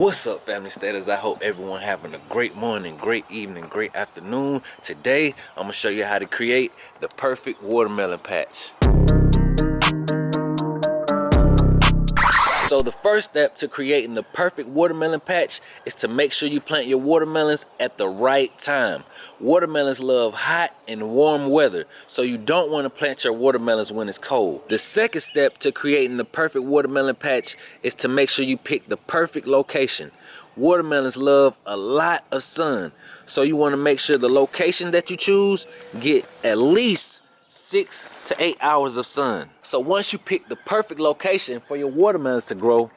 What's up, family staters? I hope everyone having a great morning, great evening, great afternoon. Today I'm gonna show you how to create the perfect watermelon patch. So the first step to creating the perfect watermelon patch is to make sure you plant your watermelons at the right time. Watermelons love hot and warm weather, so you don't want to plant your watermelons when it's cold. The second step to creating the perfect watermelon patch is to make sure you pick the perfect location. Watermelons love a lot of sun, so you want to make sure the location that you choose get at least 6 to 8 hours of sun. So once you pick the perfect location for your watermelons to grow,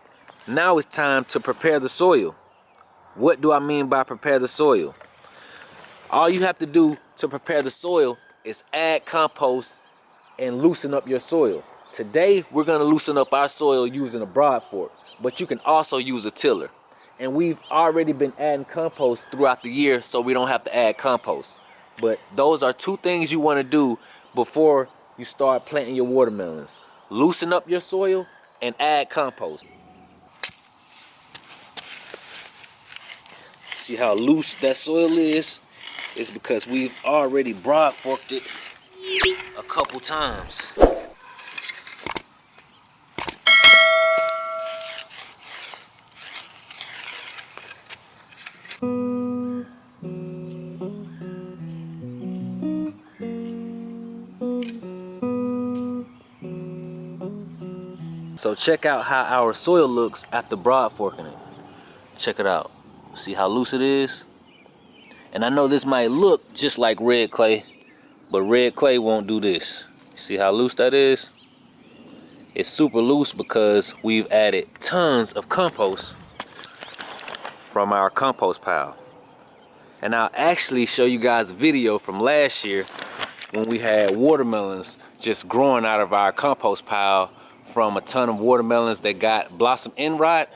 now it's time to prepare the soil. What do I mean by prepare the soil? All you have to do to prepare the soil is add compost and loosen up your soil. Today we're going to loosen up our soil using a Broadfork, but you can also use a tiller. And we've already been adding compost throughout the year, so we don't have to add compost. But those are two things you want to do before you start planting your watermelons. Loosen up your soil and add compost. See how loose that soil is? It's because we've already Broadforked it a couple times. So check out how our soil looks after Broadforking it. Check it out. See how loose it is? And I know this might look just like red clay, but red clay won't do this. See how loose that is? It's super loose because we've added tons of compost from our compost pile. And I'll actually show you guys a video from last year when we had watermelons just growing out of our compost pile from a ton of watermelons that got blossom end rot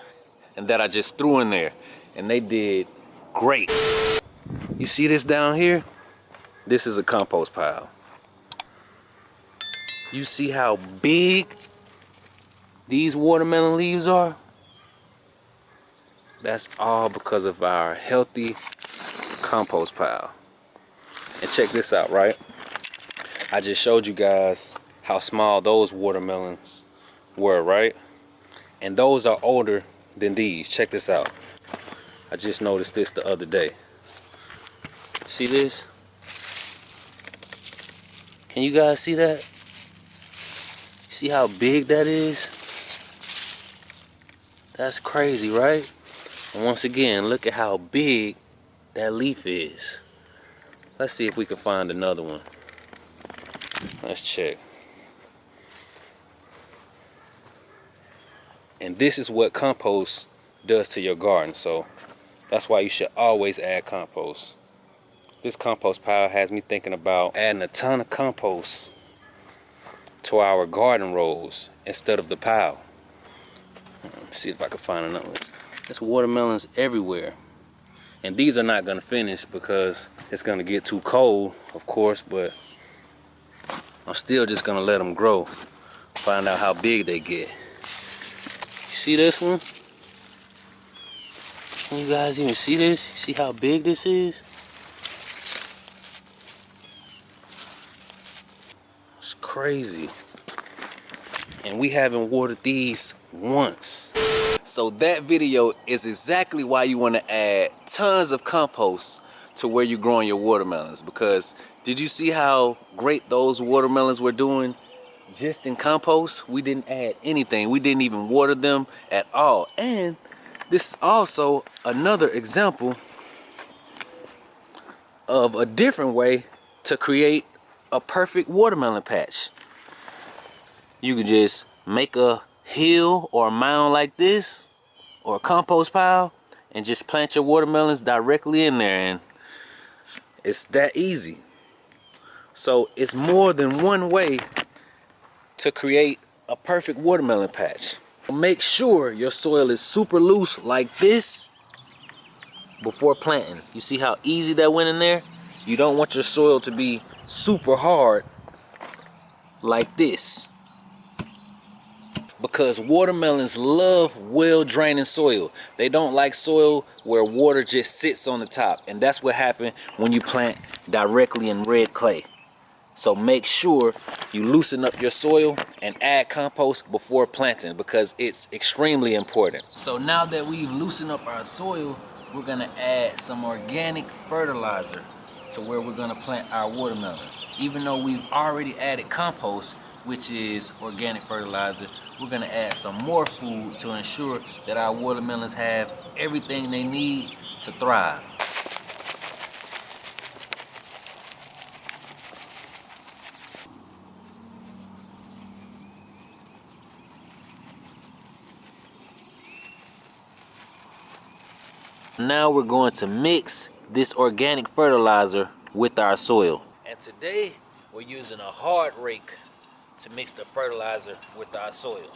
and that I just threw in there, and they did great. You see this down here? This is a compost pile. You see how big these watermelon leaves are? That's all because of our healthy compost pile. And check this out, right? I just showed you guys how small those watermelons were, right? And those are older than these. Check this out. I just noticed this the other day. See this? Can you guys see that? See how big that is? That's crazy, right? And once again, look at how big that leaf is. Let's see if we can find another one. Let's check. And this is what compost does to your garden, so that's why you should always add compost. This compost pile has me thinking about adding a ton of compost to our garden rows instead of the pile. Let's see if I can find another one. There's watermelons everywhere. And these are not going to finish because it's going to get too cold, of course, but I'm still just going to let them grow. Find out how big they get. See this one? Can you guys even see this? See how big this is? It's crazy. And we haven't watered these once. So that video is exactly why you want to add tons of compost to where you're growing your watermelons. Because did you see how great those watermelons were doing? Just in compost, we didn't add anything. We didn't even water them at all. And this is also another example of a different way to create a perfect watermelon patch. You can just make a hill or a mound like this, or a compost pile, and just plant your watermelons directly in there, and it's that easy. So it's more than one way to create a perfect watermelon patch. Make sure your soil is super loose like this before planting. You see how easy that went in there? You don't want your soil to be super hard like this. because watermelons love well draining soil. They don't like soil where water just sits on the top, and that's what happened when you plant directly in red clay. So make sure you loosen up your soil and add compost before planting, because it's extremely important. So now that we've loosened up our soil, we're gonna add some organic fertilizer to where we're gonna plant our watermelons. Even though we've already added compost, which is organic fertilizer, we're gonna add some more food to ensure that our watermelons have everything they need to thrive. Now we're going to mix this organic fertilizer with our soil. And today we're using a hard rake to mix the fertilizer with our soil.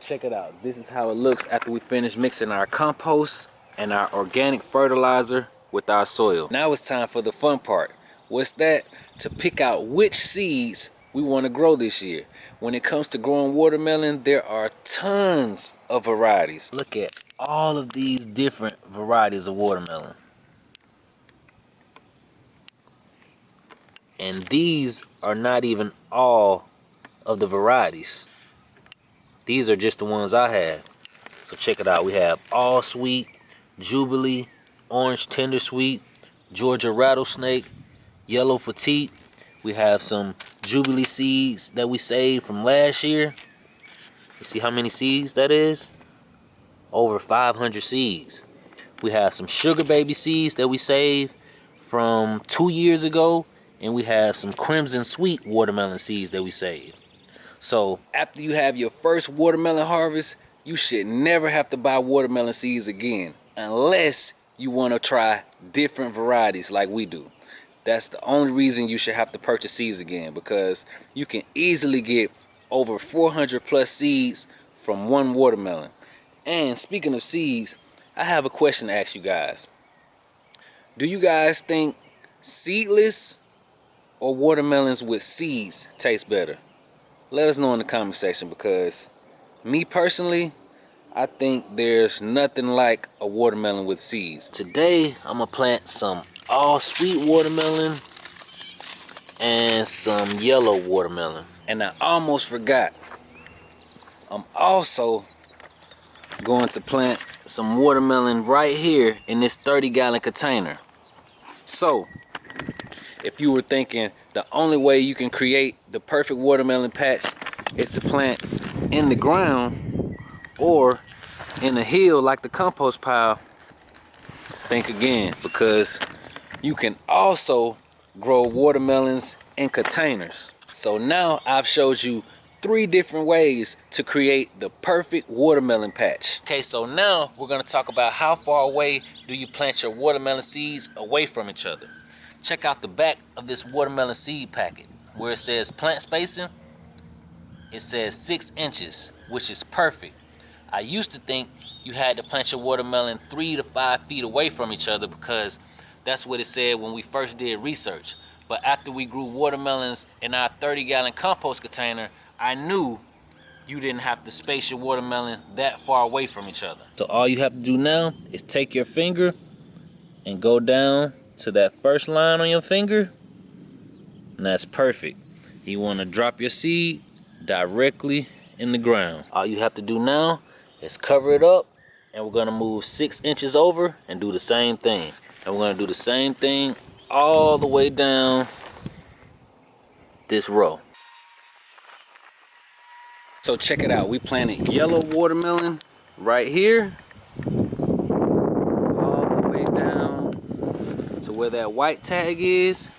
Check it out. This is how it looks after we finish mixing our compost and our organic fertilizer with our soil. Now it's time for the fun part. What's that? To pick out which seeds we want to grow this year. When it comes to growing watermelon, there are tons of varieties. Look at all of these different varieties of watermelon. And these are not even all of the varieties. These are just the ones I have. So check it out. We have All Sweet, Jubilee, Orange Tender Sweet, Georgia Rattlesnake, Yellow Petite. We have some Jubilee seeds that we saved from last year. You see how many seeds that is? Over 500 seeds. We have some Sugar Baby seeds that we saved from 2 years ago. And we have some Crimson Sweet watermelon seeds that we saved. So after you have your first watermelon harvest, you should never have to buy watermelon seeds again, unless you want to try different varieties like we do. That's the only reason you should have to purchase seeds again, because you can easily get over 400 plus seeds from one watermelon. And speaking of seeds, I have a question to ask you guys. Do you guys think seedless or watermelons with seeds taste better? Let us know in the comment section, because me personally, I think there's nothing like a watermelon with seeds. Today, I'm gonna plant some all sweet watermelon and some yellow watermelon. And I almost forgot, I'm also going to plant some watermelon right here in this 30-gallon container. So, if you were thinking the only way you can create the perfect watermelon patch is to plant in the ground or in a hill like the compost pile, think again, because you can also grow watermelons in containers. So now I've showed you 3 different ways to create the perfect watermelon patch. Okay, so now we're gonna talk about how far away do you plant your watermelon seeds away from each other. Check out the back of this watermelon seed packet where it says plant spacing. It says 6 inches, which is perfect. I used to think you had to plant your watermelon 3 to 5 feet away from each other, because that's what it said when we first did research. But after we grew watermelons in our 30-gallon compost container, I knew you didn't have to space your watermelon that far away from each other. So all you have to do now is take your finger and go down to that first line on your finger, and that's perfect. You want to drop your seed directly in the ground. All you have to do now is cover it up, and we're going to move 6 inches over and do the same thing. And we're going to do the same thing all the way down this row. So check it out. We planted yellow watermelon right here, all the way down to where that white tag is,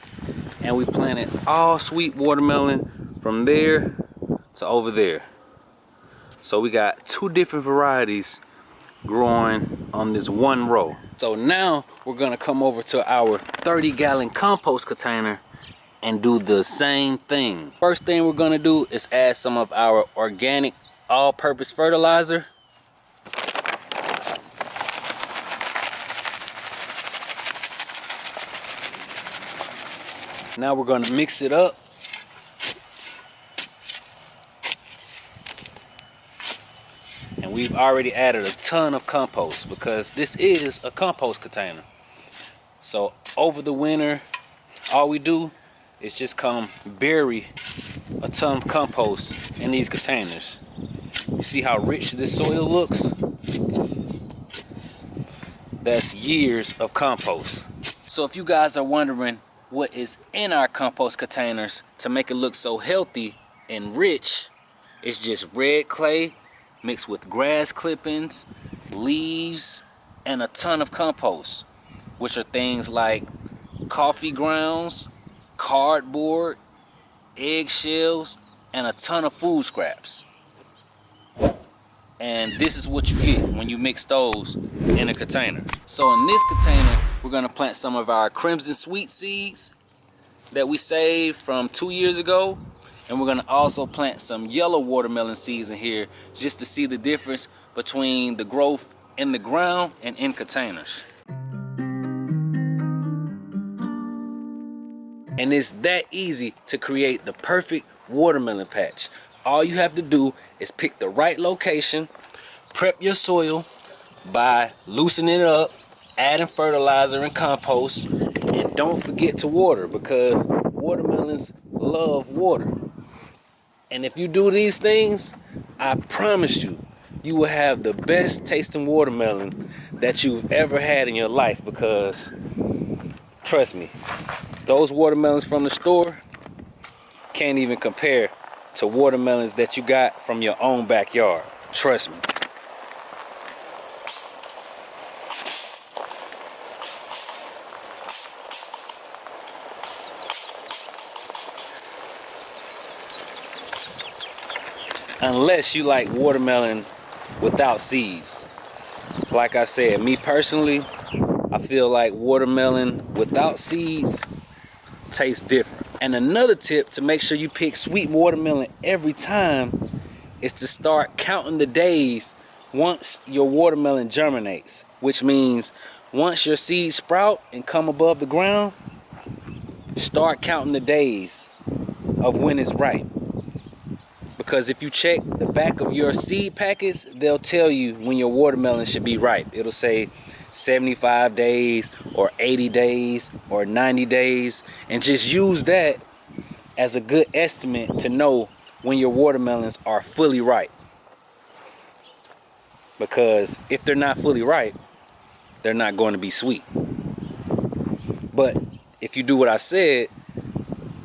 and we planted all sweet watermelon from there to over there. So we got 2 different varieties growing on this one row. So now we're gonna come over to our 30-gallon compost container and do the same thing. First thing we're gonna do is add some of our organic all-purpose fertilizer. Now we're gonna mix it up. And we've already added a ton of compost because this is a compost container. So over the winter, all we do is just come bury a ton of compost in these containers. You see how rich this soil looks? That's years of compost. So if you guys are wondering what is in our compost containers to make it look so healthy and rich, it's just red clay mixed with grass clippings, leaves, and a ton of compost, which are things like coffee grounds, cardboard, eggshells, and a ton of food scraps. And this is what you get when you mix those in a container. So in this container, we're gonna plant some of our crimson sweet seeds that we saved from 2 years ago. And we're gonna also plant some yellow watermelon seeds in here just to see the difference between the growth in the ground and in containers. And it's that easy to create the perfect watermelon patch. All you have to do is pick the right location, prep your soil by loosening it up, adding fertilizer and compost, and don't forget to water because watermelons love water. And if you do these things, I promise you, you will have the best tasting watermelon that you've ever had in your life because, trust me, those watermelons from the store can't even compare to watermelons that you got from your own backyard. Trust me. Unless you like watermelon without seeds. Like I said, me personally, I feel like watermelon without seeds tastes different. And another tip to make sure you pick sweet watermelon every time is to start counting the days once your watermelon germinates, which means once your seeds sprout and come above the ground, start counting the days of when it's ripe. Because if you check the back of your seed packets, they'll tell you when your watermelon should be ripe. It'll say 75 days or 80 days or 90 days. And just use that as a good estimate to know when your watermelons are fully ripe. Because if they're not fully ripe, they're not going to be sweet. But if you do what I said,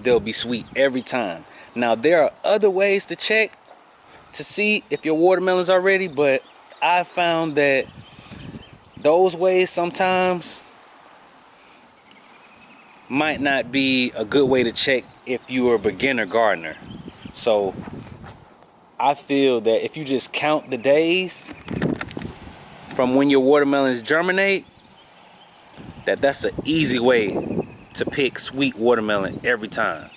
they'll be sweet every time. Now, there are other ways to check to see if your watermelons are ready, but I found that those ways sometimes might not be a good way to check if you're a beginner gardener. So I feel that if you just count the days from when your watermelons germinate, that's an easy way to pick sweet watermelon every time.